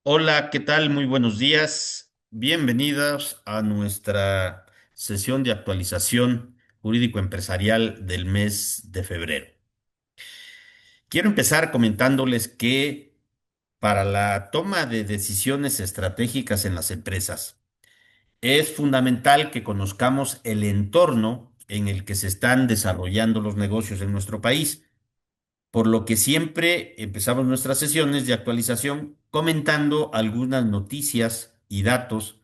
Hola, ¿qué tal? Muy buenos días. Bienvenidos a nuestra sesión de actualización jurídico-empresarial del mes de febrero. Quiero empezar comentándoles que para la toma de decisiones estratégicas en las empresas es fundamental que conozcamos el entorno en el que se están desarrollando los negocios en nuestro país, por lo que siempre empezamos nuestras sesiones de actualización comentando algunas noticias y datos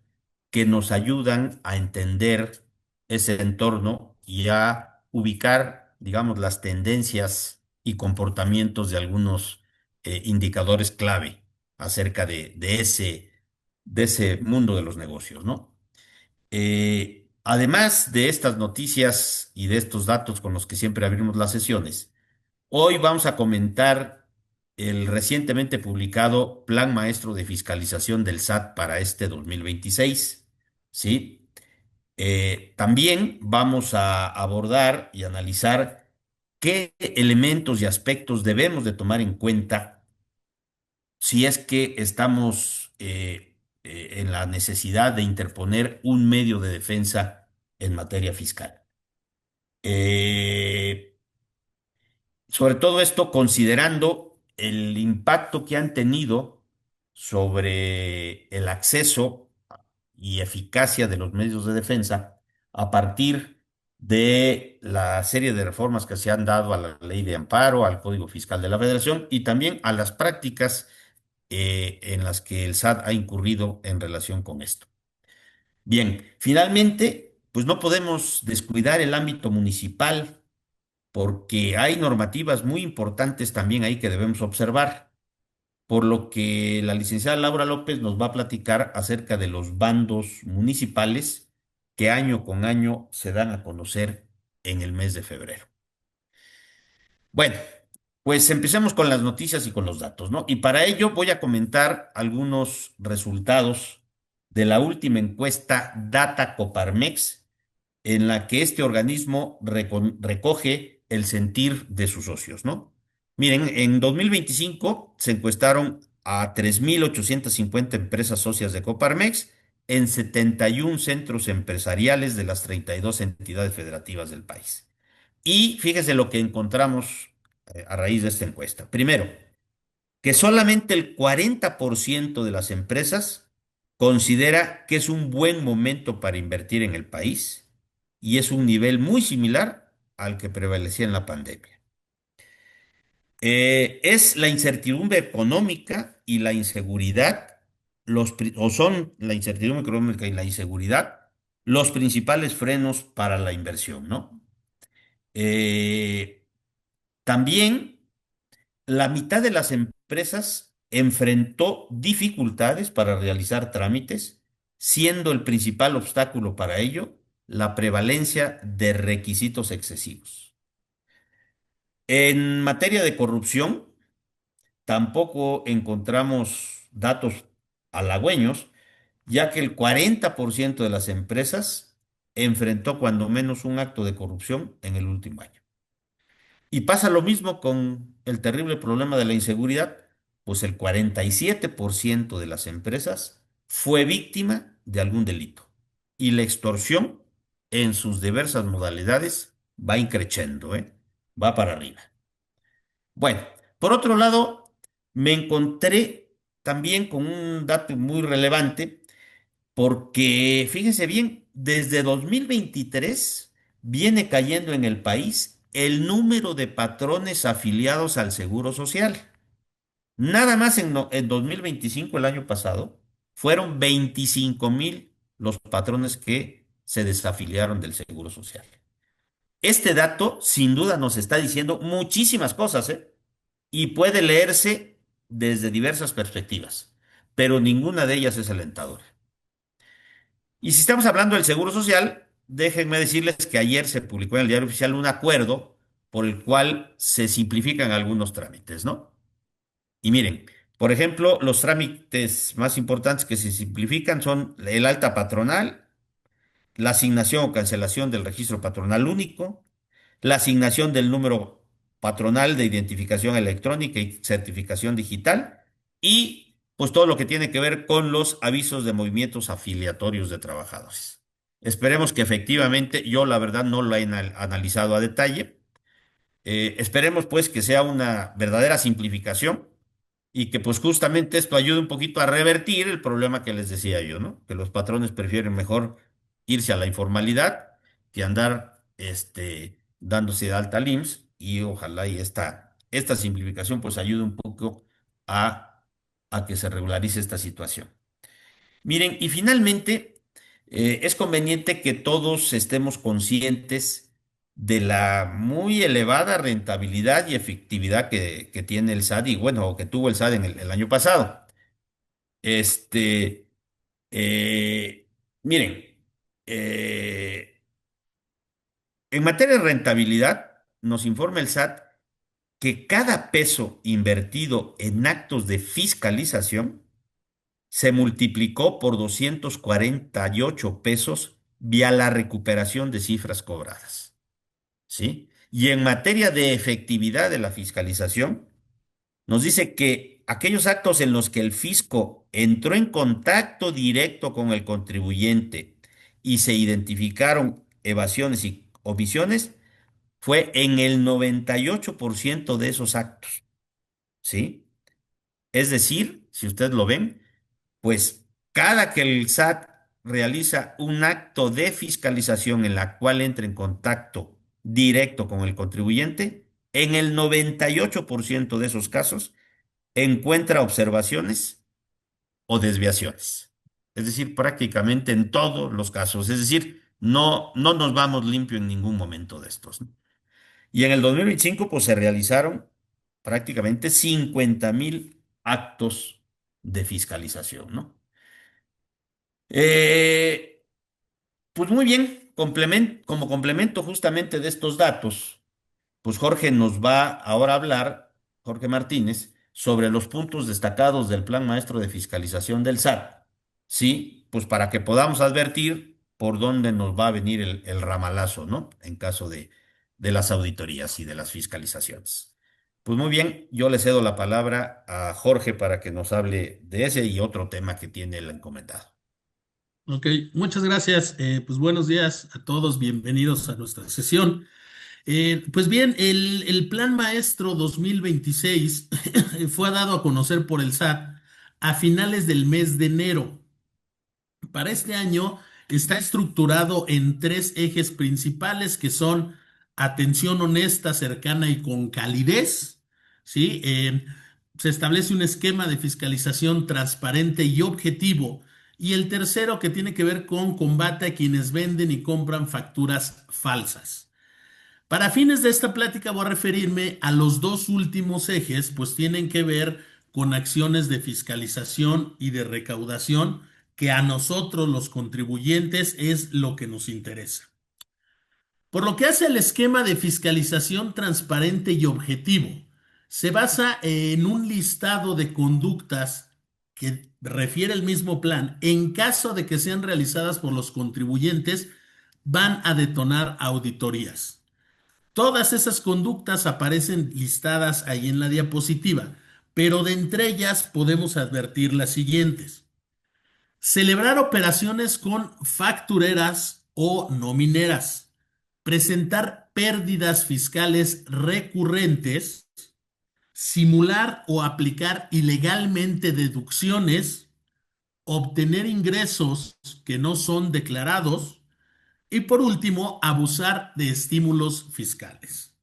que nos ayudan a entender ese entorno y a ubicar, digamos, las tendencias y comportamientos de algunos indicadores clave acerca de ese mundo de los negocios, ¿no? Además de estas noticias y de estos datos con los que siempre abrimos las sesiones, hoy vamos a comentar el recientemente publicado Plan Maestro de Fiscalización del SAT para este 2026, ¿sí? También vamos a abordar y analizar qué elementos y aspectos debemos de tomar en cuenta si es que estamos en la necesidad de interponer un medio de defensa en materia fiscal. Eh, Sobre todo esto considerando el impacto que han tenido sobre el acceso y eficacia de los medios de defensa a partir de la serie de reformas que se han dado a la ley de amparo, al Código Fiscal de la Federación y también a las prácticas en las que el SAT ha incurrido en relación con esto. Bien, finalmente, pues no podemos descuidar el ámbito municipal porque hay normativas muy importantes también ahí que debemos observar, por lo que la licenciada Laura López nos va a platicar acerca de los bandos municipales que año con año se dan a conocer en el mes de febrero. Bueno, pues empecemos con las noticias y con los datos, ¿no? Y para ello voy a comentar algunos resultados de la última encuesta Data Coparmex en la que este organismo recoge el sentir de sus socios, ¿no? Miren, en 2025 se encuestaron a 3.850 empresas socias de Coparmex en 71 centros empresariales de las 32 entidades federativas del país. Y fíjese lo que encontramos a raíz de esta encuesta. Primero, que solamente el 40% de las empresas considera que es un buen momento para invertir en el país y es un nivel muy similar al que prevalecía en la pandemia. Es la incertidumbre económica y la inseguridad, o son la incertidumbre económica y la inseguridad los principales frenos para la inversión, ¿no? Eh, También la mitad de las empresas enfrentó dificultades para realizar trámites, siendo el principal obstáculo para ello la prevalencia de requisitos excesivos. En materia de corrupción, tampoco encontramos datos halagüeños, ya que el 40% de las empresas enfrentó cuando menos un acto de corrupción en el último año. Y pasa lo mismo con el terrible problema de la inseguridad, pues el 47% de las empresas fue víctima de algún delito. Y la extorsión en sus diversas modalidades va increciendo, ¿eh? Va para arriba. Bueno, por otro lado, me encontré también con un dato muy relevante porque, fíjense bien, desde 2023 viene cayendo en el país el número de patrones afiliados al Seguro Social. Nada más en 2025, el año pasado, fueron 25,000 los patrones que se desafiliaron del Seguro Social. Este dato, sin duda, nos está diciendo muchísimas cosas, ¿eh? Y puede leerse desde diversas perspectivas, pero ninguna de ellas es alentadora. Y si estamos hablando del Seguro Social, déjenme decirles que ayer se publicó en el Diario Oficial un acuerdo por el cual se simplifican algunos trámites, ¿no? Y miren, por ejemplo, los trámites más importantes que se simplifican son el alta patronal, la asignación o cancelación del registro patronal único, la asignación del número patronal de identificación electrónica y certificación digital y pues todo lo que tiene que ver con los avisos de movimientos afiliatorios de trabajadores. Esperemos que efectivamente, yo la verdad no lo he analizado a detalle. Esperemos pues que sea una verdadera simplificación y que pues justamente esto ayude un poquito a revertir el problema que les decía yo, ¿no? Que los patrones prefieren mejor irse a la informalidad que andar dándose de alta al IMSS, y ojalá y esta simplificación pues ayude un poco a, a que se regularice esta situación. Miren, y finalmente, es conveniente que todos estemos conscientes de la muy elevada rentabilidad y efectividad que tiene el SAT y bueno, que tuvo el SAT en el año pasado. Este, miren, eh, en materia de rentabilidad, nos informa el SAT que cada peso invertido en actos de fiscalización se multiplicó por 248 pesos vía la recuperación de cifras cobradas, ¿sí? Y en materia de efectividad de la fiscalización, nos dice que aquellos actos en los que el fisco entró en contacto directo con el contribuyente y se identificaron evasiones y omisiones, fue en el 98% de esos actos, ¿sí? Es decir, si ustedes lo ven, pues cada que el SAT realiza un acto de fiscalización en la cual entra en contacto directo con el contribuyente, en el 98% de esos casos encuentra observaciones o desviaciones. Es decir, prácticamente en todos los casos. Es decir, no nos vamos limpio en ningún momento de estos, ¿no? Y en el 2025, pues se realizaron prácticamente 50.000 actos de fiscalización, ¿no? Eh, pues muy bien, como complemento justamente de estos datos, pues Jorge nos va ahora a hablar, Jorge Martínez, sobre los puntos destacados del Plan Maestro de Fiscalización del SAT. Sí, pues para que podamos advertir por dónde nos va a venir el ramalazo, ¿no? En caso de las auditorías y de las fiscalizaciones. Pues muy bien, yo le cedo la palabra a Jorge para que nos hable de ese y otro tema que tiene el encomendado. Ok, muchas gracias. Pues buenos días a todos, bienvenidos a nuestra sesión. Pues bien, el Plan Maestro 2026 fue dado a conocer por el SAT a finales del mes de enero. Para este año está estructurado en tres ejes principales que son atención honesta, cercana y con calidez, ¿sí? Se establece un esquema de fiscalización transparente y objetivo. Y el tercero que tiene que ver con combate a quienes venden y compran facturas falsas. Para fines de esta plática voy a referirme a los dos últimos ejes, pues tienen que ver con acciones de fiscalización y de recaudación, que a nosotros los contribuyentes es lo que nos interesa. Por lo que hace el esquema de fiscalización transparente y objetivo, se basa en un listado de conductas que refiere el mismo plan. En caso de que sean realizadas por los contribuyentes, van a detonar auditorías. Todas esas conductas aparecen listadas ahí en la diapositiva, pero de entre ellas podemos advertir las siguientes. Celebrar operaciones con factureras o no mineras. Presentar pérdidas fiscales recurrentes. Simular o aplicar ilegalmente deducciones. Obtener ingresos que no son declarados. Y por último, abusar de estímulos fiscales.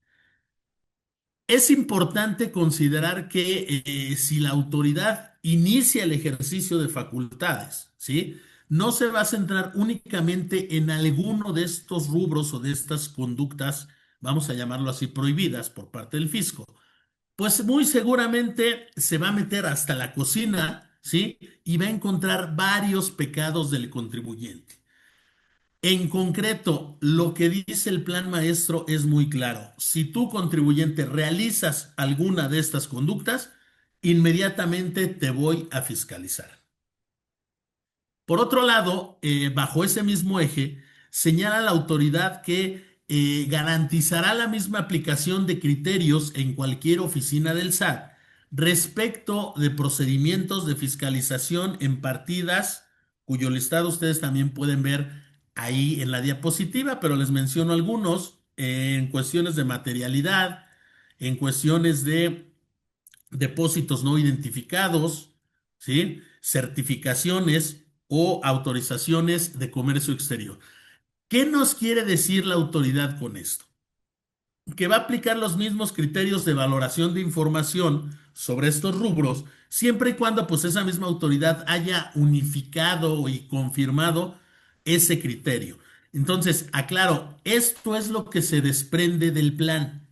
Es importante considerar que si la autoridad inicia el ejercicio de facultades, ¿sí? No se va a centrar únicamente en alguno de estos rubros o de estas conductas, vamos a llamarlo así, prohibidas por parte del fisco. Pues muy seguramente se va a meter hasta la cocina, ¿sí? Y va a encontrar varios pecados del contribuyente. En concreto, lo que dice el plan maestro es muy claro. Si tú, contribuyente, realizas alguna de estas conductas, inmediatamente te voy a fiscalizar. Por otro lado, bajo ese mismo eje, señala la autoridad que garantizará la misma aplicación de criterios en cualquier oficina del SAT, respecto de procedimientos de fiscalización en partidas, cuyo listado ustedes también pueden ver ahí en la diapositiva, pero les menciono algunos en cuestiones de materialidad, en cuestiones de depósitos no identificados, ¿sí? Certificaciones o autorizaciones de comercio exterior. ¿Qué nos quiere decir la autoridad con esto? Que va a aplicar los mismos criterios de valoración de información sobre estos rubros, siempre y cuando pues esa misma autoridad haya unificado y confirmado ese criterio. Entonces, aclaro, esto es lo que se desprende del plan.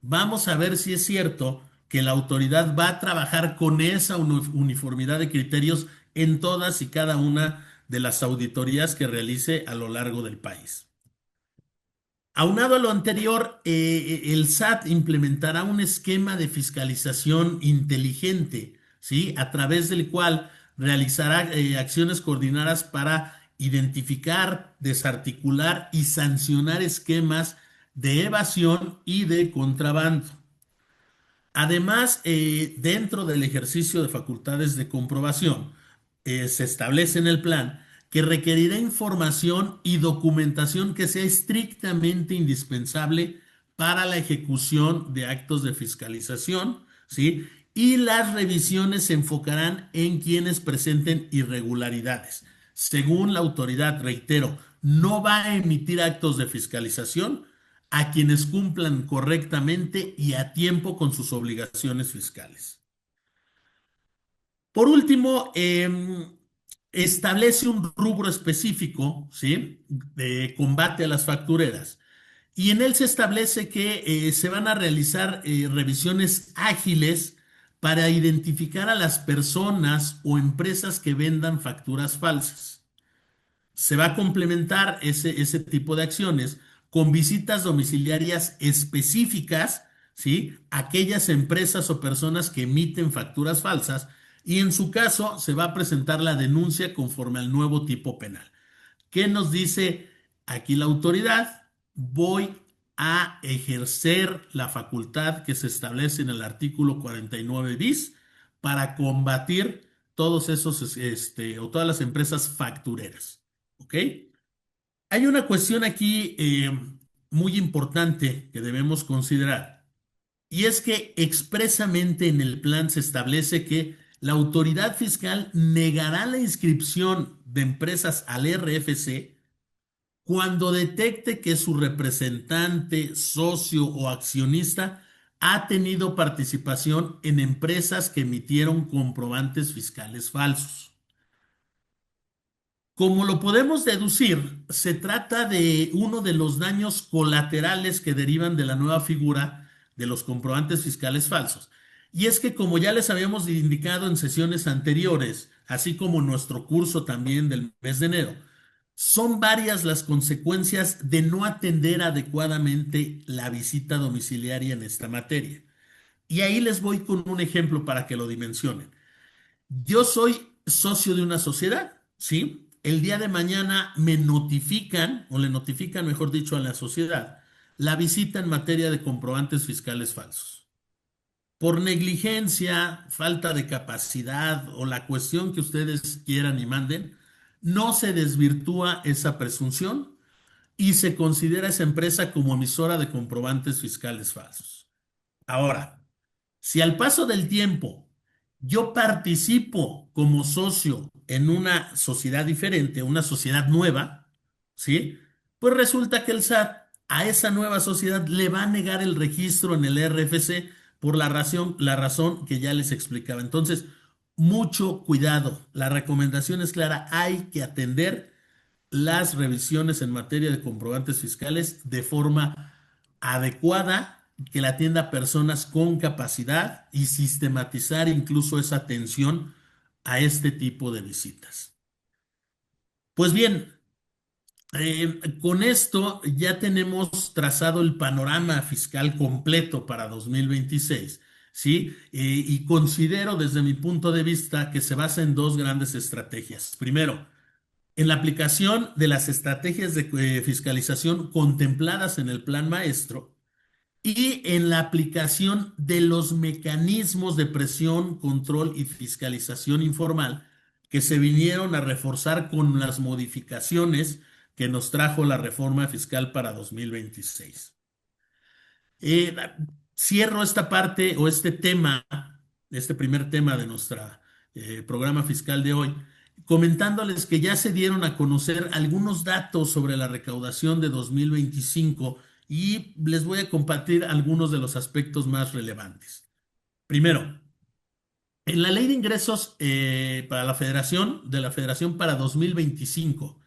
Vamos a ver si es cierto que la autoridad va a trabajar con esa uniformidad de criterios en todas y cada una de las auditorías que realice a lo largo del país. Aunado a lo anterior, el SAT implementará un esquema de fiscalización inteligente, ¿sí? A través del cual realizará acciones coordinadas para identificar, desarticular y sancionar esquemas de evasión y de contrabando. Además, dentro del ejercicio de facultades de comprobación, se establece en el plan que requerirá información y documentación que sea estrictamente indispensable para la ejecución de actos de fiscalización, ¿sí? Y las revisiones se enfocarán en quienes presenten irregularidades. Según la autoridad, reitero, no va a emitir actos de fiscalización a quienes cumplan correctamente y a tiempo con sus obligaciones fiscales. Por último, establece un rubro específico, ¿sí? De combate a las factureras. Y en él se establece que se van a realizar revisiones ágiles para identificar a las personas o empresas que vendan facturas falsas. Se va a complementar ese tipo de acciones con visitas domiciliarias específicas, ¿sí? Aquellas empresas o personas que emiten facturas falsas y en su caso se va a presentar la denuncia conforme al nuevo tipo penal. ¿Qué nos dice aquí la autoridad? Voy a ejercer la facultad que se establece en el artículo 49 bis para combatir todos esos, o todas las empresas factureras. ¿Ok? Hay una cuestión aquí muy importante que debemos considerar, y es que expresamente en el plan se establece que la autoridad fiscal negará la inscripción de empresas al RFC cuando detecte que su representante, socio o accionista ha tenido participación en empresas que emitieron comprobantes fiscales falsos. Como lo podemos deducir, se trata de uno de los daños colaterales que derivan de la nueva figura de los comprobantes fiscales falsos. Y es que, como ya les habíamos indicado en sesiones anteriores, así como nuestro curso también del mes de enero, son varias las consecuencias de no atender adecuadamente la visita domiciliaria en esta materia. Y ahí les voy con un ejemplo para que lo dimensionen. Yo soy socio de una sociedad, ¿sí? El día de mañana me notifican, o le notifican, mejor dicho, a la sociedad, la visita en materia de comprobantes fiscales falsos. Por negligencia, falta de capacidad o la cuestión que ustedes quieran y manden, no se desvirtúa esa presunción y se considera esa empresa como emisora de comprobantes fiscales falsos. Ahora, si al paso del tiempo yo participo como socio en una sociedad diferente, una sociedad nueva, ¿sí? Pues resulta que el SAT a esa nueva sociedad le va a negar el registro en el RFC por la razón que ya les explicaba. Entonces, mucho cuidado. La recomendación es clara, hay que atender las revisiones en materia de comprobantes fiscales de forma adecuada, que la atienda a personas con capacidad y sistematizar incluso esa atención a este tipo de visitas. Pues bien, con esto ya tenemos trazado el panorama fiscal completo para 2026, ¿sí? Y considero desde mi punto de vista que se basa en dos grandes estrategias. Primero, en la aplicación de las estrategias de fiscalización contempladas en el plan maestro y en la aplicación de los mecanismos de presión, control y fiscalización informal que se vinieron a reforzar con las modificaciones que nos trajo la reforma fiscal para 2026. Eh, Cierro esta parte o este tema, este primer tema de nuestro programa fiscal de hoy, comentándoles que ya se dieron a conocer algunos datos sobre la recaudación de 2025 y les voy a compartir algunos de los aspectos más relevantes. Primero, en la ley de ingresos para la Federación, de la Federación para 2025,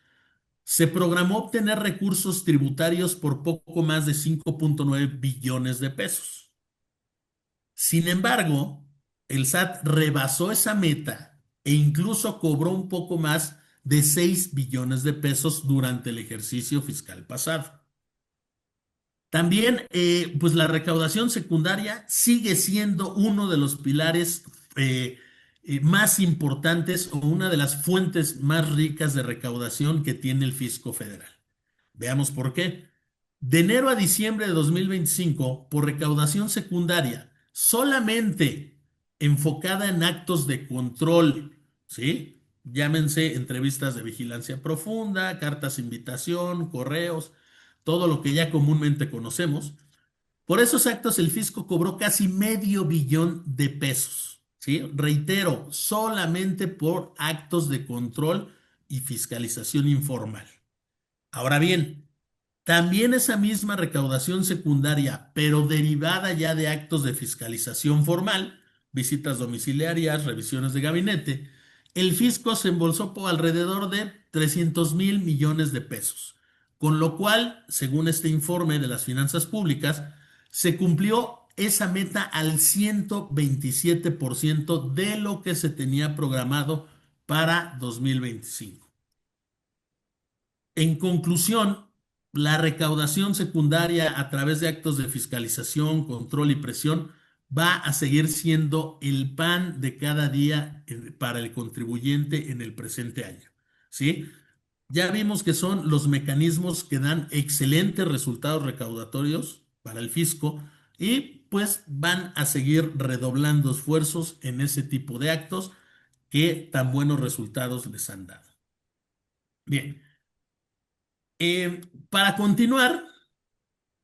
se programó obtener recursos tributarios por poco más de 5.9 billones de pesos. Sin embargo, el SAT rebasó esa meta e incluso cobró un poco más de 6 billones de pesos durante el ejercicio fiscal pasado. También, pues la recaudación secundaria sigue siendo uno de los pilares más importantes o una de las fuentes más ricas de recaudación que tiene el fisco federal. Veamos por qué. De enero a diciembre de 2025, por recaudación secundaria, solamente enfocada en actos de control, ¿sí? Llámense entrevistas de vigilancia profunda, cartas de invitación, correos, todo lo que ya comúnmente conocemos. Por esos actos el fisco cobró casi medio billón de pesos, ¿sí? Reitero, solamente por actos de control y fiscalización informal. Ahora bien, también esa misma recaudación secundaria, pero derivada ya de actos de fiscalización formal, visitas domiciliarias, revisiones de gabinete, el fisco se embolsó por alrededor de 300.000 millones de pesos, con lo cual, según este informe de las finanzas públicas, se cumplió esa meta al 127% de lo que se tenía programado para 2025. En conclusión, la recaudación secundaria a través de actos de fiscalización, control y presión va a seguir siendo el pan de cada día para el contribuyente en el presente año. ¿Sí? Ya vimos que son los mecanismos que dan excelentes resultados recaudatorios para el fisco y pues van a seguir redoblando esfuerzos en ese tipo de actos que tan buenos resultados les han dado. Bien. Para continuar,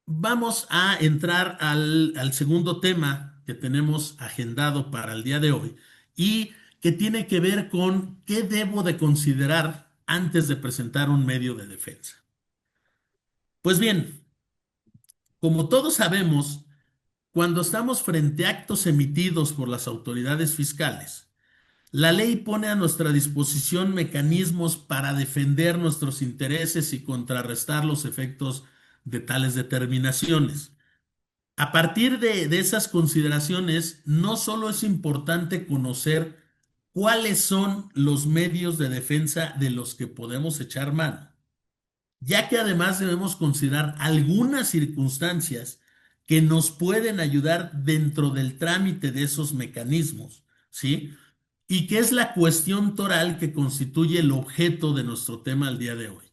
vamos a entrar al segundo tema que tenemos agendado para el día de hoy y que tiene que ver con qué debo de considerar antes de presentar un medio de defensa. Pues bien, como todos sabemos, cuando estamos frente a actos emitidos por las autoridades fiscales, la ley pone a nuestra disposición mecanismos para defender nuestros intereses y contrarrestar los efectos de tales determinaciones. A partir de esas consideraciones, no solo es importante conocer cuáles son los medios de defensa de los que podemos echar mano, ya que además debemos considerar algunas circunstancias que nos pueden ayudar dentro del trámite de esos mecanismos, ¿sí? Y que es la cuestión toral que constituye el objeto de nuestro tema al día de hoy.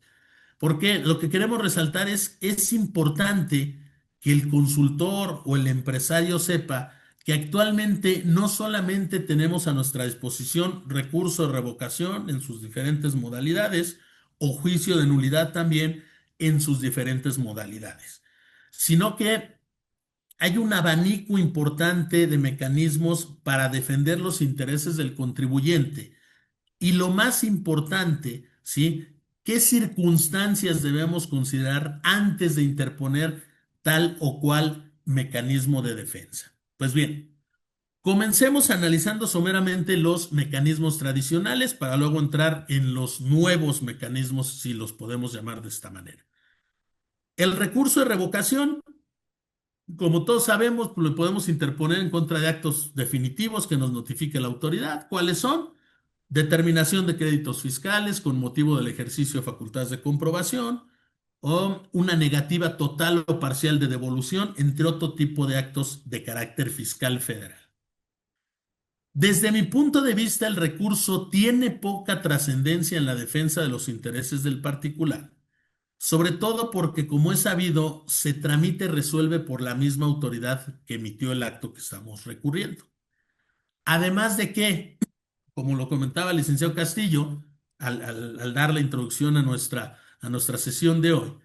Porque lo que queremos resaltar es importante que el consultor o el empresario sepa que actualmente no solamente tenemos a nuestra disposición recurso de revocación en sus diferentes modalidades o juicio de nulidad también en sus diferentes modalidades, sino que hay un abanico importante de mecanismos para defender los intereses del contribuyente y lo más importante, ¿sí? ¿Qué circunstancias debemos considerar antes de interponer tal o cual mecanismo de defensa? Pues bien, comencemos analizando someramente los mecanismos tradicionales para luego entrar en los nuevos mecanismos, si los podemos llamar de esta manera. El recurso de revocación, como todos sabemos, pues lo podemos interponer en contra de actos definitivos que nos notifique la autoridad. ¿Cuáles son? Determinación de créditos fiscales con motivo del ejercicio de facultades de comprobación o una negativa total o parcial de devolución, entre otro tipo de actos de carácter fiscal federal. Desde mi punto de vista, el recurso tiene poca trascendencia en la defensa de los intereses del particular, sobre todo porque, como es sabido, se tramite y resuelve por la misma autoridad que emitió el acto que estamos recurriendo. Además de que, como lo comentaba el licenciado Castillo, al dar la introducción a nuestra sesión de hoy,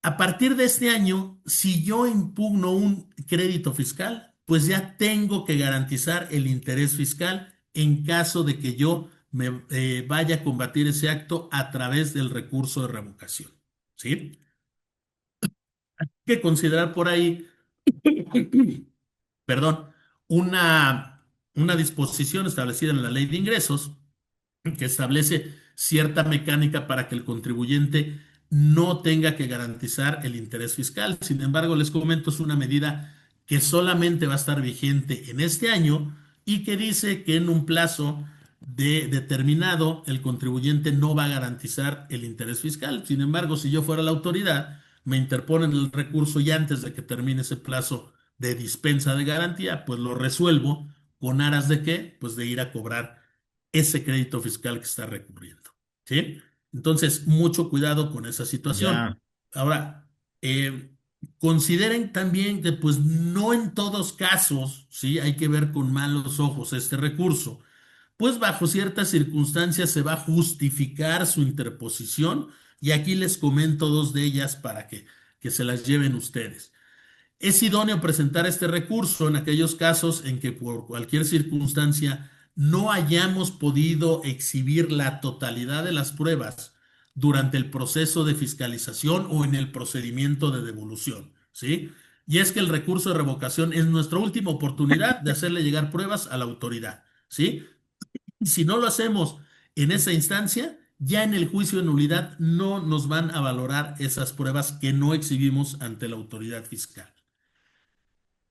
a partir de este año, si yo impugno un crédito fiscal, pues ya tengo que garantizar el interés fiscal en caso de que yo me vaya a combatir ese acto a través del recurso de revocación. ¿Sí? Hay que considerar por ahí, perdón, una disposición establecida en la ley de ingresos que establece cierta mecánica para que el contribuyente no tenga que garantizar el interés fiscal. Sin embargo, les comento, es una medida que solamente va a estar vigente en este año y que dice que en un plazo determinado el contribuyente no va a garantizar el interés fiscal. Sin embargo, si yo fuera la autoridad, me interponen el recurso y antes de que termine ese plazo de dispensa de garantía, pues lo resuelvo con aras de qué, pues de ir a cobrar ese crédito fiscal que está recurriendo. ¿Sí? Entonces, mucho cuidado con esa situación. Ya, Ahora, consideren también que pues no en todos casos, ¿sí? Hay que ver con malos ojos este recurso. Pues bajo ciertas circunstancias se va a justificar su interposición y aquí les comento dos de ellas para que se las lleven ustedes. Es idóneo presentar este recurso en aquellos casos en que por cualquier circunstancia no hayamos podido exhibir la totalidad de las pruebas durante el proceso de fiscalización o en el procedimiento de devolución, ¿sí? Y es que el recurso de revocación es nuestra última oportunidad de hacerle llegar pruebas a la autoridad, ¿sí? Y si no lo hacemos en esa instancia, ya en el juicio de nulidad no nos van a valorar esas pruebas que no exhibimos ante la autoridad fiscal.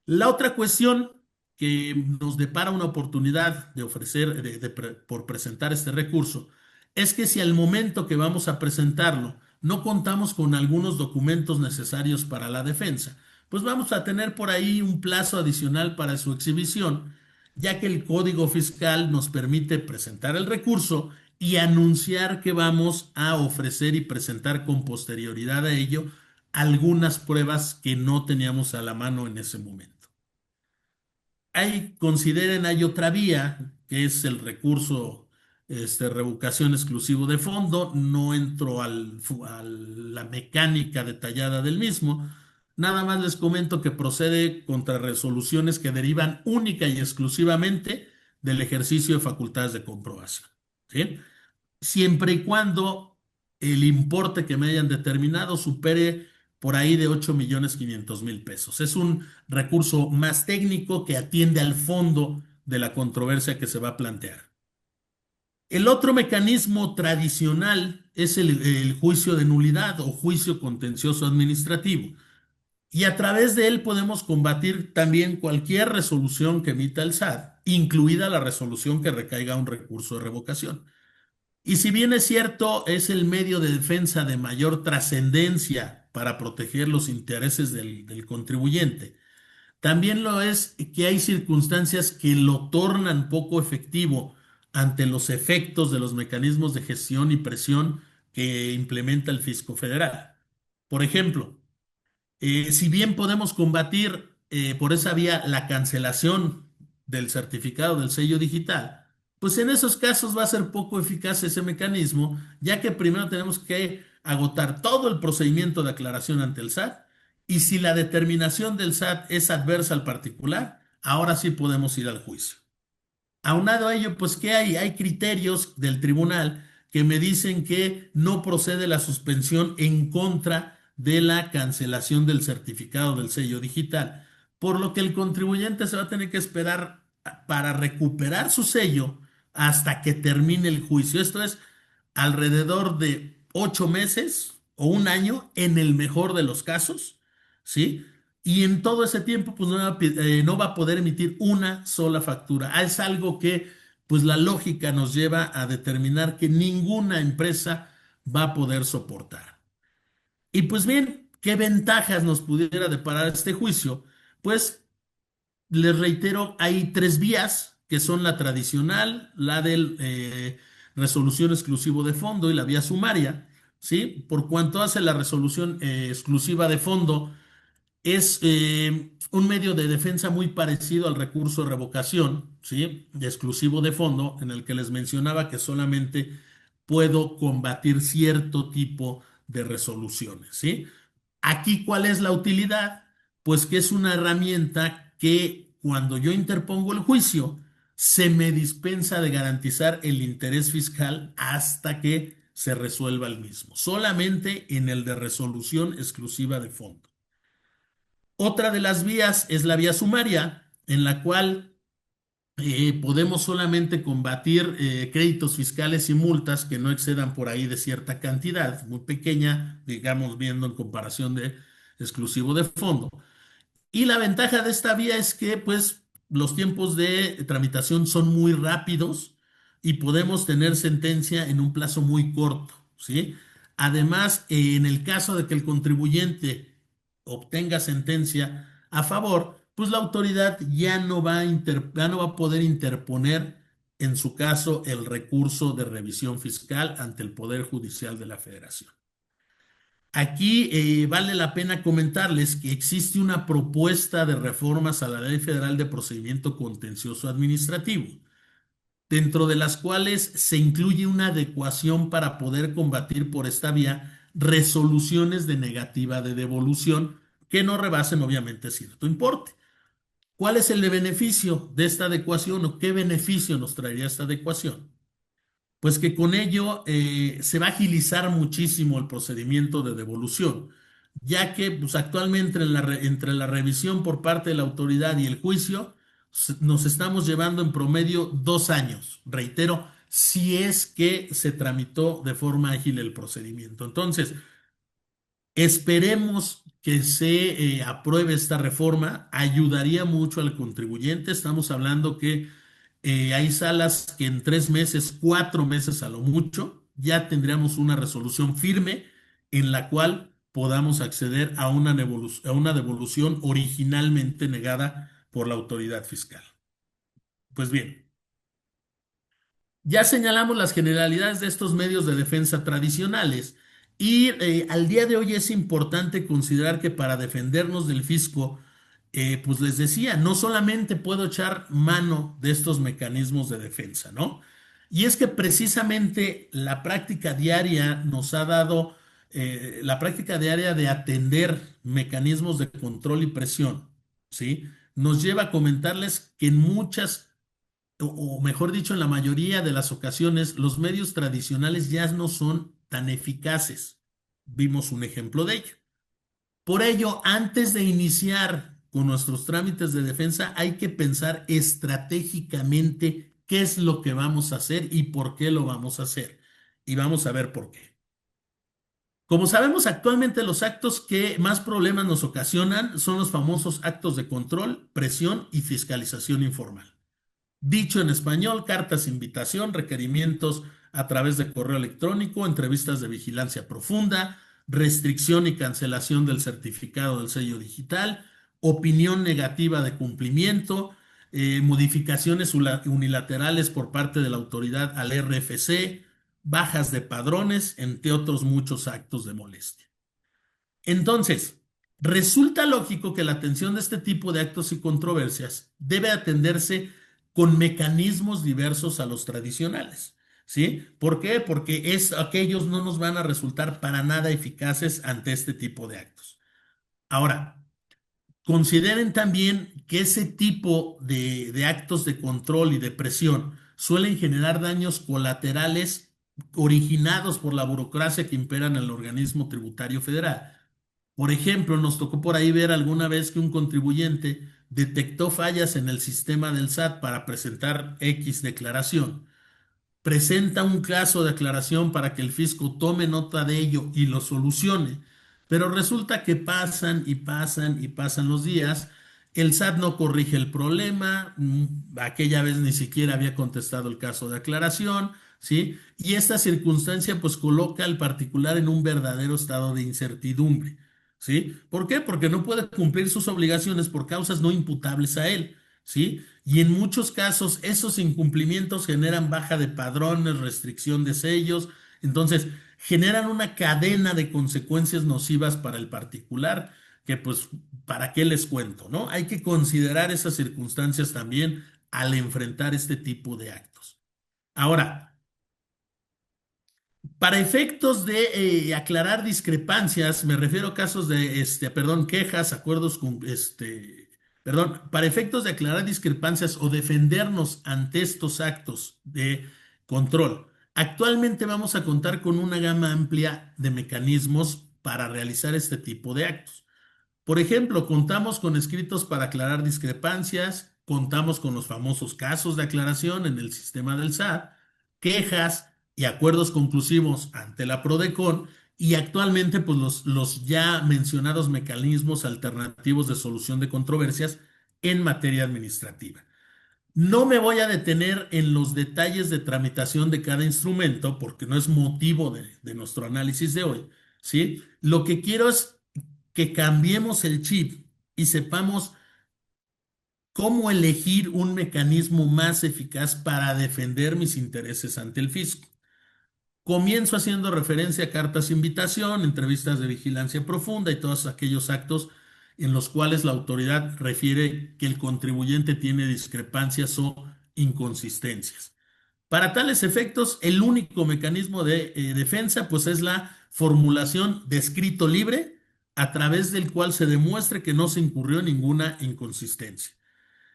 La otra cuestión que nos depara una oportunidad de ofrecer, por presentar este recurso, es que si al momento que vamos a presentarlo no contamos con algunos documentos necesarios para la defensa, pues vamos a tener por ahí un plazo adicional para su exhibición, ya que el Código Fiscal nos permite presentar el recurso y anunciar que vamos a ofrecer y presentar con posterioridad a ello algunas pruebas que no teníamos a la mano en ese momento. Consideren, hay otra vía, que es el recurso, revocación exclusivo de fondo. No entro a la mecánica detallada del mismo. Nada más les comento que procede contra resoluciones que derivan única y exclusivamente del ejercicio de facultades de comprobación. ¿Sí? Siempre y cuando el importe que me hayan determinado supere por ahí de 8.500.000 pesos. Es un recurso más técnico que atiende al fondo de la controversia que se va a plantear. El otro mecanismo tradicional es el juicio de nulidad o juicio contencioso administrativo. Y a través de él podemos combatir también cualquier resolución que emita el SAT, incluida la resolución que recaiga un recurso de revocación. Y si bien es cierto, es el medio de defensa de mayor trascendencia para proteger los intereses del contribuyente, también lo es que hay circunstancias que lo tornan poco efectivo ante los efectos de los mecanismos de gestión y presión que implementa el Fisco Federal. Por ejemplo, si bien podemos combatir por esa vía la cancelación del certificado del sello digital, pues en esos casos va a ser poco eficaz ese mecanismo, ya que primero tenemos que agotar todo el procedimiento de aclaración ante el SAT y si la determinación del SAT es adversa al particular, ahora sí podemos ir al juicio. Aunado a ello, pues, ¿qué hay? Hay criterios del tribunal que me dicen que no procede la suspensión en contra de la cancelación del certificado del sello digital, por lo que el contribuyente se va a tener que esperar para recuperar su sello hasta que termine el juicio. Esto es alrededor de 8 meses o un año en el mejor de los casos, ¿sí? Y en todo ese tiempo, pues no va a poder emitir una sola factura. Es algo que, pues la lógica nos lleva a determinar que ninguna empresa va a poder soportar. Y pues bien, ¿qué ventajas nos pudiera deparar este juicio? Pues les reitero, hay tres vías que son la tradicional, la del resolución exclusivo de fondo y la vía sumaria. ¿sí? Por cuanto hace la resolución exclusiva de fondo, es un medio de defensa muy parecido al recurso de revocación, ¿sí? De exclusivo de fondo, en el que les mencionaba que solamente puedo combatir cierto tipo de resoluciones, ¿sí? Aquí, ¿cuál es la utilidad? Pues que es una herramienta que cuando yo interpongo el juicio, se me dispensa de garantizar el interés fiscal hasta que se resuelva el mismo, solamente en el de resolución exclusiva de fondo. Otra de las vías es la vía sumaria, en la cual podemos solamente combatir créditos fiscales y multas que no excedan por ahí de cierta cantidad, muy pequeña, digamos, viendo en comparación de exclusivo de fondo. Y la ventaja de esta vía es que, pues, los tiempos de tramitación son muy rápidos y podemos tener sentencia en un plazo muy corto, ¿sí? Además, en el caso de que el contribuyente obtenga sentencia a favor, pues la autoridad ya no va a poder interponer, en su caso, el recurso de revisión fiscal ante el Poder Judicial de la Federación. Aquí vale la pena comentarles que existe una propuesta de reformas a la Ley Federal de Procedimiento Contencioso Administrativo, dentro de las cuales se incluye una adecuación para poder combatir por esta vía resoluciones de negativa de devolución que no rebasen obviamente cierto importe. ¿Cuál es el beneficio de esta adecuación o qué beneficio nos traería esta adecuación? Pues que con ello se va a agilizar muchísimo el procedimiento de devolución, ya que pues, actualmente entre la revisión por parte de la autoridad y el juicio nos estamos llevando en promedio 2 años, reitero, si es que se tramitó de forma ágil el procedimiento. Entonces, esperemos que se apruebe esta reforma, ayudaría mucho al contribuyente. Estamos hablando que hay salas que en 3 meses, 4 meses a lo mucho, ya tendríamos una resolución firme en la cual podamos acceder a una devolución originalmente negada por la autoridad fiscal. Pues bien. Ya señalamos las generalidades de estos medios de defensa tradicionales y al día de hoy es importante considerar que para defendernos del fisco, pues les decía, no solamente puedo echar mano de estos mecanismos de defensa, ¿no? Y es que precisamente la práctica diaria nos ha dado, la práctica diaria de atender mecanismos de control y presión, ¿sí? Nos lleva a comentarles que en muchas o mejor dicho, en la mayoría de las ocasiones, los medios tradicionales ya no son tan eficaces. Vimos un ejemplo de ello. Por ello, antes de iniciar con nuestros trámites de defensa, hay que pensar estratégicamente qué es lo que vamos a hacer y por qué lo vamos a hacer. Y vamos a ver por qué. Como sabemos, actualmente los actos que más problemas nos ocasionan son los famosos actos de control, presión y fiscalización informal. Dicho en español, cartas de invitación, requerimientos a través de correo electrónico, entrevistas de vigilancia profunda, restricción y cancelación del certificado del sello digital, opinión negativa de cumplimiento, modificaciones unilaterales por parte de la autoridad al RFC, bajas de padrones, entre otros muchos actos de molestia. Entonces, resulta lógico que la atención de este tipo de actos y controversias debe atenderse con mecanismos diversos a los tradicionales. ¿Sí? ¿Por qué? Porque aquellos no nos van a resultar para nada eficaces ante este tipo de actos. Ahora, consideren también que ese tipo de actos de control y de presión suelen generar daños colaterales originados por la burocracia que impera en el organismo tributario federal. Por ejemplo, nos tocó por ahí ver alguna vez que un contribuyente detectó fallas en el sistema del SAT para presentar X declaración, presenta un caso de aclaración para que el fisco tome nota de ello y lo solucione, pero resulta que pasan y pasan y pasan los días, el SAT no corrige el problema, aquella vez ni siquiera había contestado el caso de aclaración, ¿sí? Y esta circunstancia pues coloca al particular en un verdadero estado de incertidumbre, ¿sí? ¿Por qué? Porque no puede cumplir sus obligaciones por causas no imputables a él. ¿Sí? Y en muchos casos esos incumplimientos generan baja de padrones, restricción de sellos, Entonces, generan una cadena de consecuencias nocivas para el particular, que pues, ¿para qué les cuento, no? Hay que considerar esas circunstancias también al enfrentar este tipo de actos. Ahora, para efectos de aclarar discrepancias, me refiero a casos de, perdón, quejas, acuerdos con, perdón, para efectos de aclarar discrepancias o defendernos ante estos actos de control. Actualmente vamos a contar con una gama amplia de mecanismos para realizar este tipo de actos. Por ejemplo, contamos con escritos para aclarar discrepancias, contamos con los famosos casos de aclaración en el sistema del SAT, quejas y acuerdos conclusivos ante la PRODECON y actualmente pues los ya mencionados mecanismos alternativos de solución de controversias en materia administrativa. No me voy a detener en los detalles de tramitación de cada instrumento porque no es motivo de nuestro análisis de hoy, ¿sí? Lo que quiero es que cambiemos el chip y sepamos cómo elegir un mecanismo más eficaz para defender mis intereses ante el fisco. Comienzo haciendo referencia a cartas de invitación, entrevistas de vigilancia profunda y todos aquellos actos en los cuales la autoridad refiere que el contribuyente tiene discrepancias o inconsistencias. Para tales efectos, el único mecanismo de defensa pues es la formulación de escrito libre a través del cual se demuestre que no se incurrió en ninguna inconsistencia.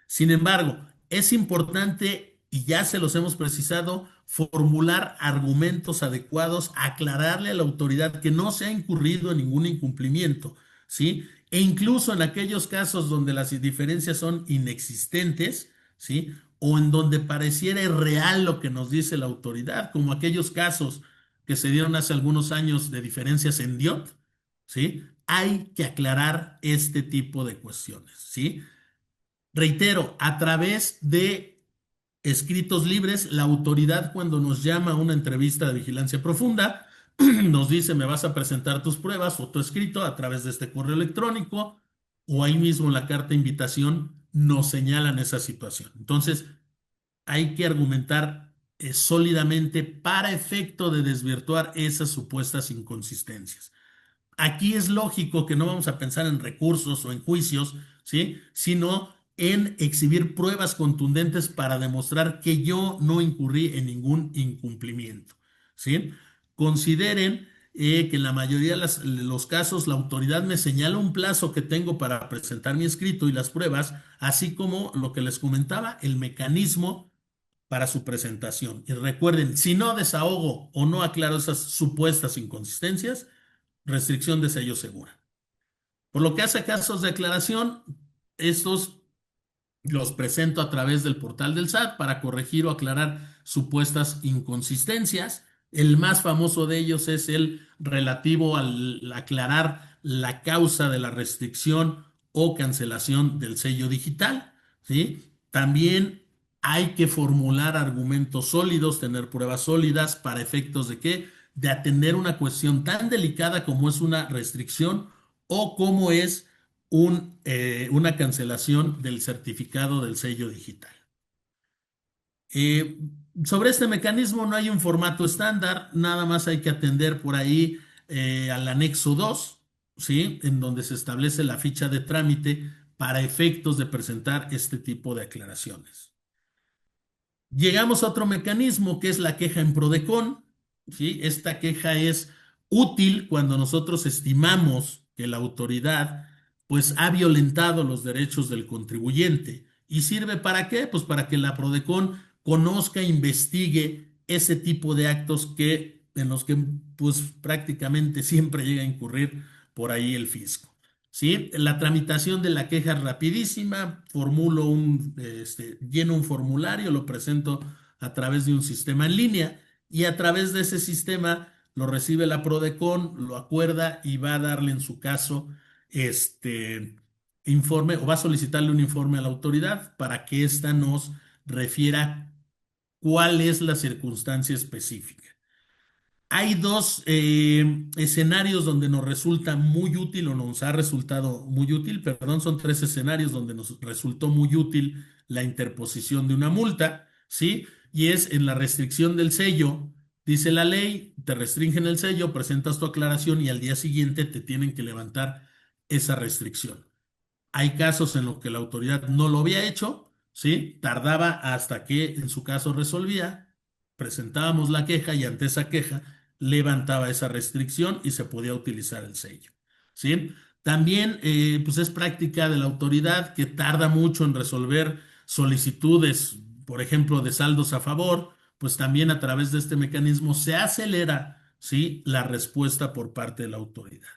Sin embargo, es importante, y ya se los hemos precisado, formular argumentos adecuados, aclararle a la autoridad que no se ha incurrido en ningún incumplimiento, ¿sí? E incluso en aquellos casos donde las diferencias son inexistentes, ¿sí? O en donde pareciera irreal lo que nos dice la autoridad, como aquellos casos que se dieron hace algunos años de diferencias en DIOT, ¿sí? Hay que aclarar este tipo de cuestiones, ¿sí? Reitero, a través de escritos libres, la autoridad cuando nos llama a una entrevista de vigilancia profunda, nos dice, me vas a presentar tus pruebas o tu escrito a través de este correo electrónico o ahí mismo en la carta de invitación nos señalan esa situación. Entonces, hay que argumentar sólidamente para efecto de desvirtuar esas supuestas inconsistencias. Aquí es lógico que no vamos a pensar en recursos o en juicios, ¿sí? Sino en exhibir pruebas contundentes para demostrar que yo no incurrí en ningún incumplimiento, ¿sí? Consideren que en la mayoría de los casos la autoridad me señala un plazo que tengo para presentar mi escrito y las pruebas, así como lo que les comentaba, el mecanismo para su presentación. Y recuerden, si no desahogo o no aclaro esas supuestas inconsistencias, restricción de sello segura. Por lo que hace a casos de aclaración, estos los presento a través del portal del SAT para corregir o aclarar supuestas inconsistencias. El más famoso de ellos es el relativo al aclarar la causa de la restricción o cancelación del sello digital, ¿sí? También hay que formular argumentos sólidos, tener pruebas sólidas para efectos de qué, de atender una cuestión tan delicada como es una restricción o como es una cancelación del certificado del sello digital. Eh, Sobre este mecanismo no hay un formato estándar, nada más hay que atender por ahí al anexo 2, ¿sí? En donde se establece la ficha de trámite para efectos de presentar este tipo de aclaraciones. Llegamos a otro mecanismo que es la queja en PRODECON, ¿sí? Esta queja es útil cuando nosotros estimamos que la autoridad pues ha violentado los derechos del contribuyente. ¿Y sirve para qué? Pues para que la PRODECON conozca, investigue ese tipo de actos en los que pues prácticamente siempre llega a incurrir por ahí el fisco. ¿Sí? La tramitación de la queja es rapidísima, lleno un formulario, lo presento a través de un sistema en línea y a través de ese sistema lo recibe la PRODECON, lo acuerda y va a darle en su caso informe o va a solicitarle un informe a la autoridad para que ésta nos refiera cuál es la circunstancia específica. Hay dos escenarios donde nos resulta muy útil o nos ha resultado muy útil, perdón, son tres escenarios donde nos resultó muy útil la interposición de una multa, ¿sí? Y es en la restricción del sello Dice la ley, te restringen el sello, presentas tu aclaración y al día siguiente te tienen que levantar esa restricción. Hay casos en los que la autoridad no lo había hecho, ¿sí? Tardaba hasta que en su caso resolvía, presentábamos la queja y ante esa queja levantaba esa restricción y se podía utilizar el sello, ¿sí? También, pues es práctica de la autoridad que tarda mucho en resolver solicitudes, por ejemplo, de saldos a favor, pues también a través de este mecanismo se acelera, ¿sí? La respuesta por parte de la autoridad.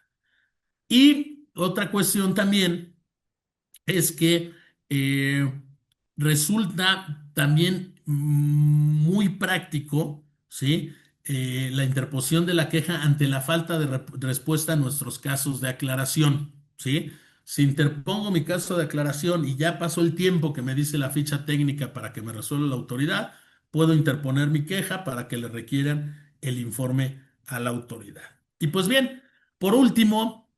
Y otra cuestión también es que eh, resulta también muy práctico, ¿sí? La interposición de la queja ante la falta de respuesta a nuestros casos de aclaración, ¿sí? Si interpongo mi caso de aclaración y ya pasó el tiempo que me dice la ficha técnica para que me resuelva la autoridad, puedo interponer mi queja para que le requieran el informe a la autoridad. Y pues bien, por último,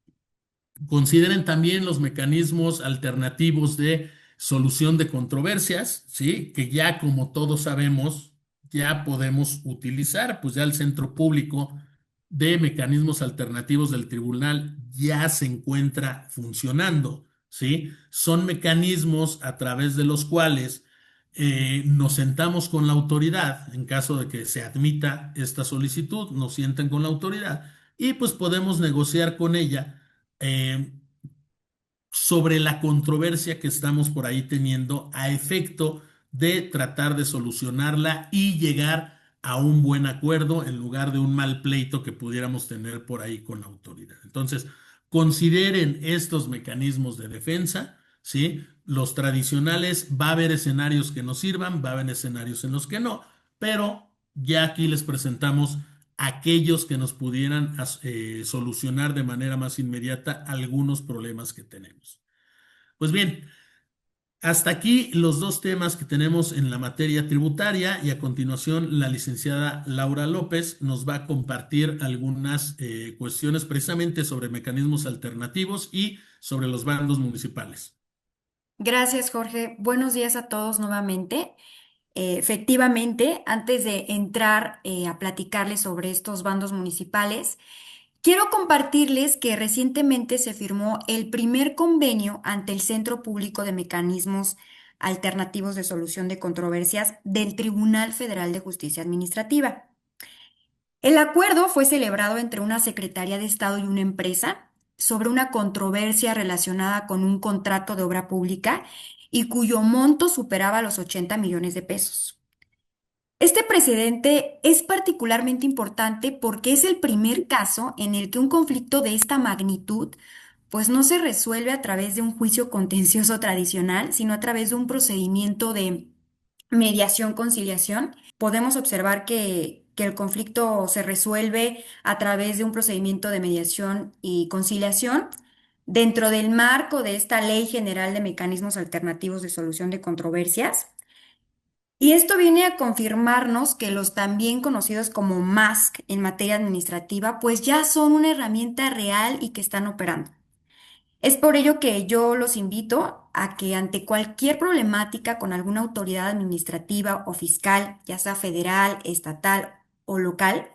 consideren también los mecanismos alternativos de solución de controversias, ¿sí? Que ya como todos sabemos, ya podemos utilizar, pues ya el Centro Público de Mecanismos Alternativos del Tribunal ya se encuentra funcionando, ¿sí? Son mecanismos a través de los cuales nos sentamos con la autoridad en caso de que se admita esta solicitud, nos sienten con la autoridad y pues podemos negociar con ella eh, sobre la controversia que estamos por ahí teniendo a efecto de tratar de solucionarla y llegar a un buen acuerdo en lugar de un mal pleito que pudiéramos tener por ahí con la autoridad. Entonces, consideren estos mecanismos de defensa, ¿sí? Los tradicionales, va a haber escenarios que nos sirvan, va a haber escenarios en los que no, pero ya aquí les presentamos aquellos que nos pudieran solucionar de manera más inmediata algunos problemas que tenemos. Pues bien, hasta aquí los dos temas que tenemos en la materia tributaria y a continuación la licenciada Laura López nos va a compartir algunas cuestiones precisamente sobre mecanismos alternativos y sobre los bandos municipales. Gracias, Jorge. Buenos días a todos nuevamente. Efectivamente, antes de entrar a platicarles sobre estos bandos municipales, quiero compartirles que recientemente se firmó el primer convenio ante el Centro Público de Mecanismos Alternativos de Solución de Controversias del Tribunal Federal de Justicia Administrativa. El acuerdo fue celebrado entre una Secretaría de Estado y una empresa sobre una controversia relacionada con un contrato de obra pública y cuyo monto superaba los 80 millones de pesos. Este precedente es particularmente importante porque es el primer caso en el que un conflicto de esta magnitud pues no se resuelve a través de un juicio contencioso tradicional, sino a través de un procedimiento de mediación-conciliación. Podemos observar que el conflicto se resuelve a través de un procedimiento de mediación y conciliación dentro del marco de esta Ley General de Mecanismos Alternativos de Solución de Controversias. Y esto viene a confirmarnos que los también conocidos como MASC en materia administrativa, pues ya son una herramienta real y que están operando. Es por ello que yo los invito a que ante cualquier problemática con alguna autoridad administrativa o fiscal, ya sea federal, estatal o local,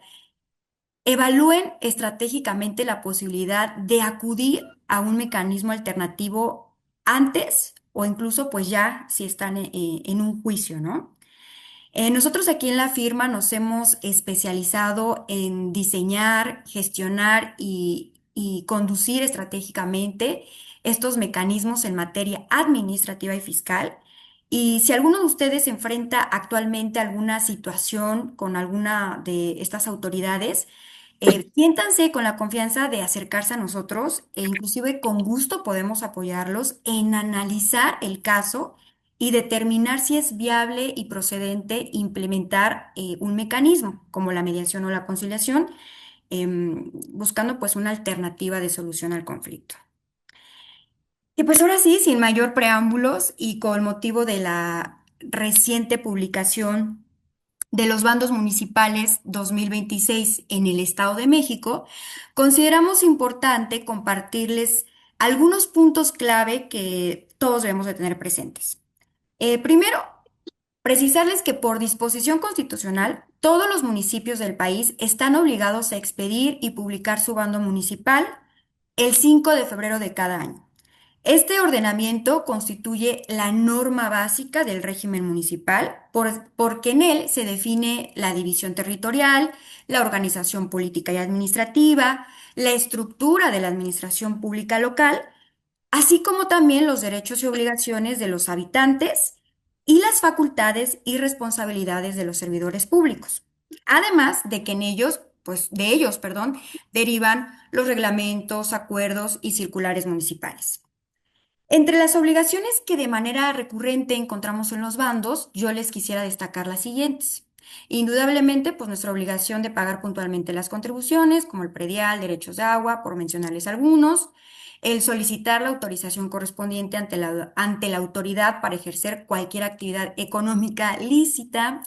evalúen estratégicamente la posibilidad de acudir a un mecanismo alternativo antes o incluso pues ya si están en un juicio, ¿no? Nosotros aquí en la firma nos hemos especializado en diseñar, gestionar y conducir estratégicamente estos mecanismos en materia administrativa y fiscal. Y si alguno de ustedes enfrenta actualmente alguna situación con alguna de estas autoridades, siéntanse con la confianza de acercarse a nosotros e inclusive con gusto podemos apoyarlos en analizar el caso y determinar si es viable y procedente implementar un mecanismo como la mediación o la conciliación, buscando pues una alternativa de solución al conflicto. Y pues ahora sí, sin mayor preámbulos y con motivo de la reciente publicación de los bandos municipales 2026 en el Estado de México, consideramos importante compartirles algunos puntos clave que todos debemos de tener presentes. Primero, Precisarles que por disposición constitucional, todos los municipios del país están obligados a expedir y publicar su bando municipal el 5 de febrero de cada año. Este ordenamiento constituye la norma básica del régimen municipal porque en él se define la división territorial, la organización política y administrativa, la estructura de la administración pública local, así como también los derechos y obligaciones de los habitantes y las facultades y responsabilidades de los servidores públicos. Además de que en ellos, pues de ellos, perdón, derivan los reglamentos, acuerdos y circulares municipales. Entre las obligaciones que de manera recurrente encontramos en los bandos, yo les quisiera destacar las siguientes. Indudablemente, pues nuestra obligación de pagar puntualmente las contribuciones, como el predial, derechos de agua, por mencionarles algunos, el solicitar la autorización correspondiente ante la autoridad para ejercer cualquier actividad económica lícita,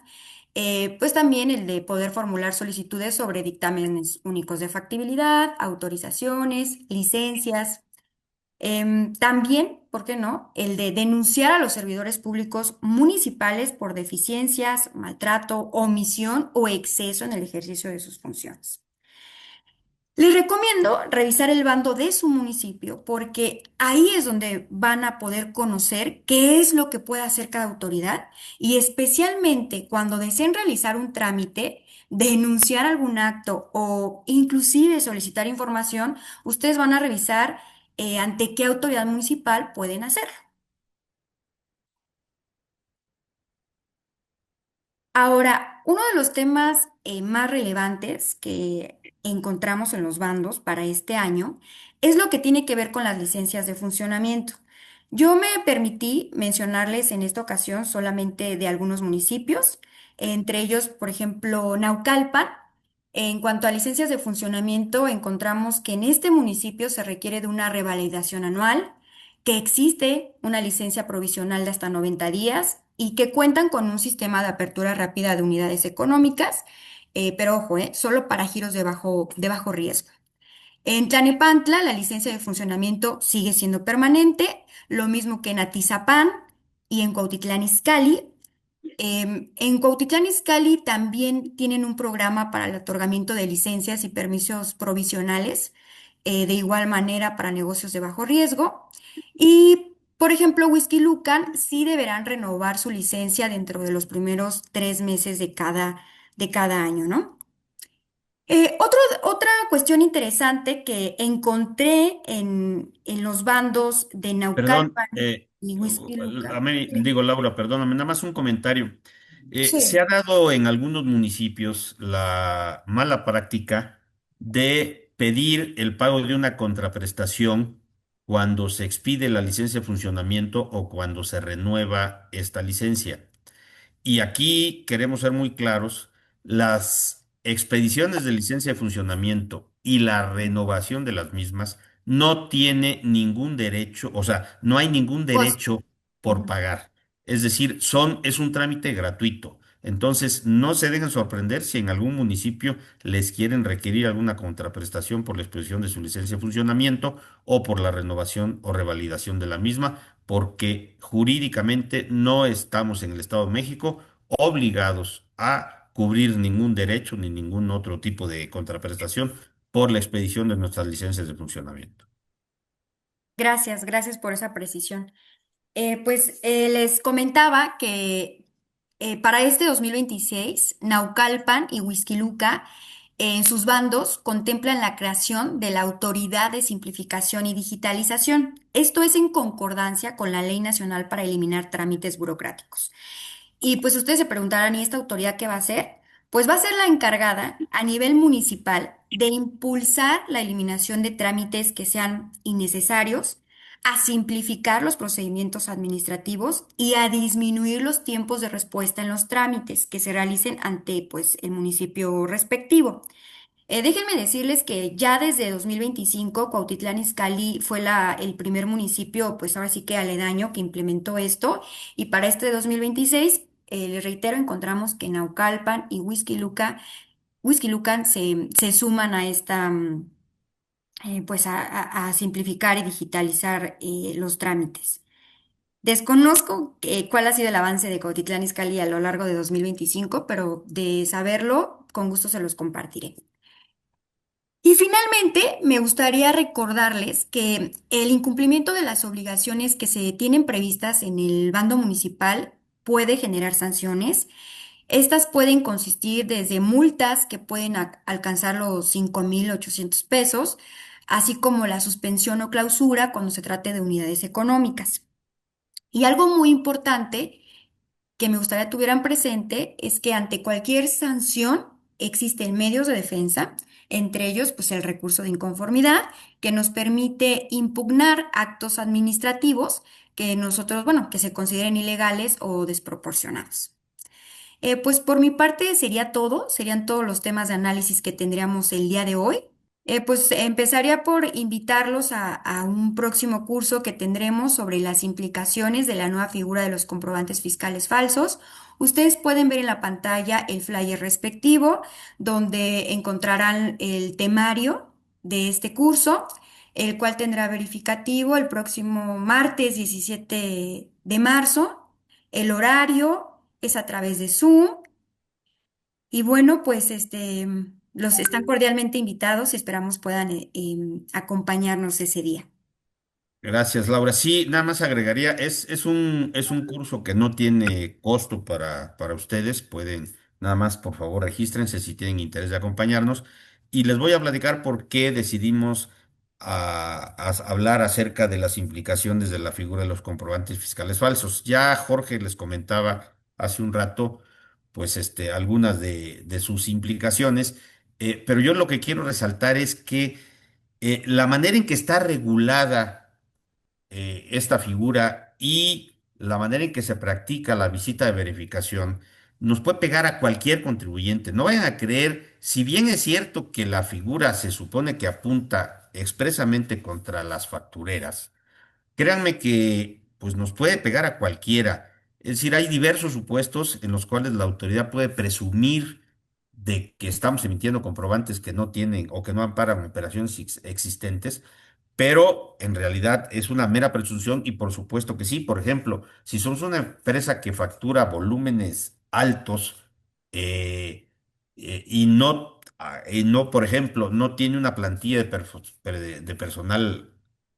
pues también el de poder formular solicitudes sobre dictámenes únicos de factibilidad, autorizaciones, licencias. También, ¿por qué no? El de denunciar a los servidores públicos municipales por deficiencias, maltrato, omisión o exceso en el ejercicio de sus funciones. Les recomiendo revisar el bando de su municipio porque ahí es donde van a poder conocer qué es lo que puede hacer cada autoridad y especialmente cuando deseen realizar un trámite, denunciar algún acto o inclusive solicitar información, ustedes van a revisar ante qué autoridad municipal pueden hacerlo. Ahora, uno de los temas más relevantes que encontramos en los bandos para este año es lo que tiene que ver con las licencias de funcionamiento. Yo me permití mencionarles en esta ocasión solamente de algunos municipios, entre ellos, por ejemplo, Naucalpan. En cuanto a licencias de funcionamiento, encontramos que en este municipio se requiere de una revalidación anual, que existe una licencia provisional de hasta 90 días y que cuentan con un sistema de apertura rápida de unidades económicas, pero ojo, solo para giros de bajo riesgo. En Tlanepantla, la licencia de funcionamiento sigue siendo permanente, lo mismo que en Atizapán y en Cuautitlán Izcalli. En Cuautitlán Izcalli también tienen un programa para el otorgamiento de licencias y permisos provisionales, de igual manera para negocios de bajo riesgo. Y, por ejemplo, Whisky Lucan sí deberán renovar su licencia dentro de los primeros 3 meses de cada año, ¿no? Otra cuestión interesante que encontré en los bandos de Perdón, Naucalpan y Whisky Lucan. digo, Laura, perdóname, nada más un comentario. Se Sí. ha dado en algunos municipios la mala práctica de pedir el pago de una contraprestación cuando se expide la licencia de funcionamiento o cuando se renueva esta licencia. Y aquí queremos ser muy claros, las expediciones de licencia de funcionamiento y la renovación de las mismas no tiene ningún derecho, o sea, no hay ningún Pues, derecho por ujú. pagar. Es decir, es un trámite gratuito. Entonces, no se dejen sorprender si en algún municipio les quieren requerir alguna contraprestación por la expedición de su licencia de funcionamiento o por la renovación o revalidación de la misma, porque jurídicamente no estamos en el Estado de México obligados a cubrir ningún derecho ni ningún otro tipo de contraprestación por la expedición de nuestras licencias de funcionamiento. Gracias, gracias por esa precisión. Pues les comentaba que para este 2026, Naucalpan y Huixquiluca en sus bandos contemplan la creación de la Autoridad de Simplificación y Digitalización. Esto es en concordancia con la Ley Nacional para eliminar trámites burocráticos. Y pues ustedes se preguntarán, ¿y esta autoridad qué va a hacer? Pues va a ser la encargada a nivel municipal de impulsar la eliminación de trámites que sean innecesarios, a simplificar los procedimientos administrativos y a disminuir los tiempos de respuesta en los trámites que se realicen ante pues el municipio respectivo. Déjenme decirles que ya desde 2025 Cuautitlán Izcalli fue el primer municipio, pues ahora sí que aledaño, que implementó esto. Y para este 2026, les reitero, encontramos que Naucalpan y Huixquilucan se suman a esta, pues a simplificar y digitalizar los trámites. Desconozco cuál ha sido el avance de Cuautitlán Izcalli a lo largo de 2025, pero de saberlo, con gusto se los compartiré. Y finalmente, me gustaría recordarles que el incumplimiento de las obligaciones que se tienen previstas en el bando municipal puede generar sanciones. Estas pueden consistir desde multas que pueden alcanzar los 5,800 pesos, así como la suspensión o clausura cuando se trate de unidades económicas. Y algo muy importante que me gustaría tuvieran presente es que ante cualquier sanción existen medios de defensa, entre ellos pues el recurso de inconformidad que nos permite impugnar actos administrativos que nosotros, bueno, que se consideren ilegales o desproporcionados. Pues por mi parte sería todo, serían todos los temas de análisis que tendríamos el día de hoy. Pues empezaría por invitarlos a un próximo curso que tendremos sobre las implicaciones de la nueva figura de los comprobantes fiscales falsos. Ustedes pueden ver en la pantalla el flyer respectivo, donde encontrarán el temario de este curso, el cual tendrá verificativo el próximo martes 17 de marzo. El horario es a través de Zoom. Y bueno, pues los están cordialmente invitados y esperamos puedan acompañarnos ese día. Gracias, Laura. Sí, nada más agregaría, es un curso que no tiene costo para ustedes. Pueden, nada más, por favor, regístrense si tienen interés de acompañarnos. Y les voy a platicar por qué decidimos hablar acerca de las implicaciones de la figura de los comprobantes fiscales falsos. Ya Jorge les comentaba hace un rato, pues, algunas de sus implicaciones, pero yo lo que quiero resaltar es que la manera en que está regulada esta figura y la manera en que se practica la visita de verificación nos puede pegar a cualquier contribuyente. No vayan a creer, si bien es cierto que la figura se supone que apunta expresamente contra las factureras, créanme que pues nos puede pegar a cualquiera. Es decir, hay diversos supuestos en los cuales la autoridad puede presumir de que estamos emitiendo comprobantes que no tienen o que no amparan operaciones existentes, pero en realidad es una mera presunción y por supuesto que sí. Por ejemplo, si somos una empresa que factura volúmenes altos y no, por ejemplo, no tiene una plantilla de personal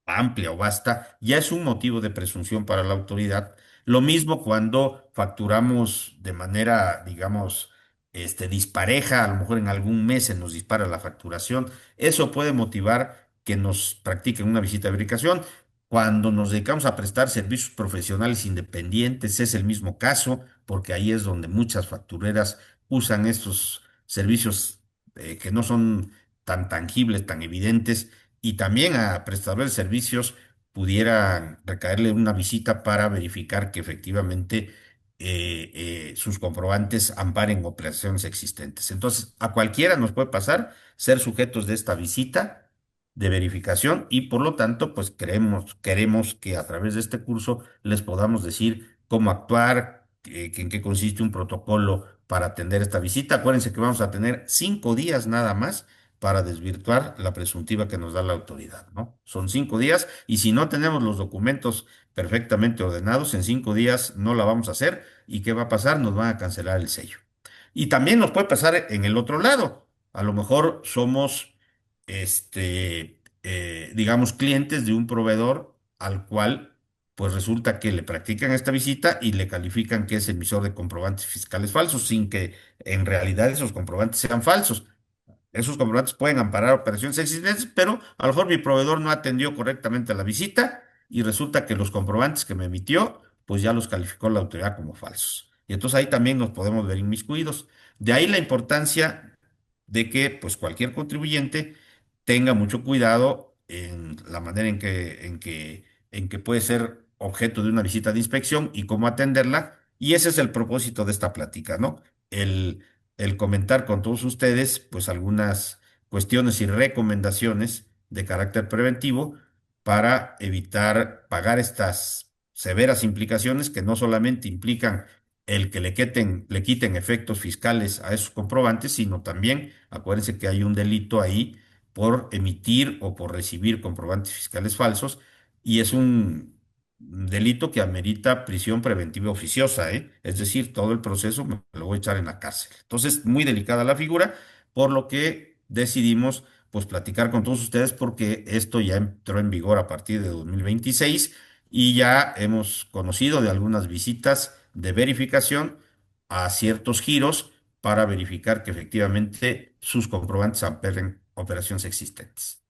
amplia o vasta, ya es un motivo de presunción para la autoridad. Lo mismo cuando facturamos de manera, digamos, dispareja, a lo mejor en algún mes se nos dispara la facturación. Eso puede motivar que nos practiquen una visita de verificación. Cuando nos dedicamos a prestar servicios profesionales independientes, es el mismo caso, porque ahí es donde muchas factureras usan estos servicios que no son tan tangibles, tan evidentes, y también a prestadores de servicios pudieran recaerle una visita para verificar que efectivamente sus comprobantes amparen operaciones existentes. Entonces, a cualquiera nos puede pasar ser sujetos de esta visita de verificación y por lo tanto, pues queremos que a través de este curso les podamos decir cómo actuar, que en qué consiste un protocolo para atender esta visita. Acuérdense que vamos a tener 5 días nada más para desvirtuar la presuntiva que nos da la autoridad, ¿no? Son 5 días y si no tenemos los documentos perfectamente ordenados, en 5 días no la vamos a hacer y ¿qué va a pasar? Nos van a cancelar el sello. Y también nos puede pasar en el otro lado. A lo mejor somos, digamos, clientes de un proveedor al cual, pues resulta que le practican esta visita y le califican que es emisor de comprobantes fiscales falsos, sin que en realidad esos comprobantes sean falsos. Esos comprobantes pueden amparar operaciones existentes, pero a lo mejor mi proveedor no atendió correctamente la visita y resulta que los comprobantes que me emitió, pues ya los calificó la autoridad como falsos. Y entonces ahí también nos podemos ver inmiscuidos. De ahí la importancia de que pues cualquier contribuyente tenga mucho cuidado en la manera en que puede ser objeto de una visita de inspección y cómo atenderla. Y ese es el propósito de esta plática, ¿no? El comentar con todos ustedes pues algunas cuestiones y recomendaciones de carácter preventivo para evitar pagar estas severas implicaciones que no solamente implican el que le quiten efectos fiscales a esos comprobantes, sino también, acuérdense que hay un delito ahí por emitir o por recibir comprobantes fiscales falsos y es un delito que amerita prisión preventiva oficiosa, ¿eh? Es decir, todo el proceso me lo voy a echar en la cárcel. Entonces, muy delicada la figura, por lo que decidimos, pues, platicar con todos ustedes porque esto ya entró en vigor a partir de 2026 y ya hemos conocido de algunas visitas de verificación a ciertos giros para verificar que efectivamente sus comprobantes amperen operaciones existentes.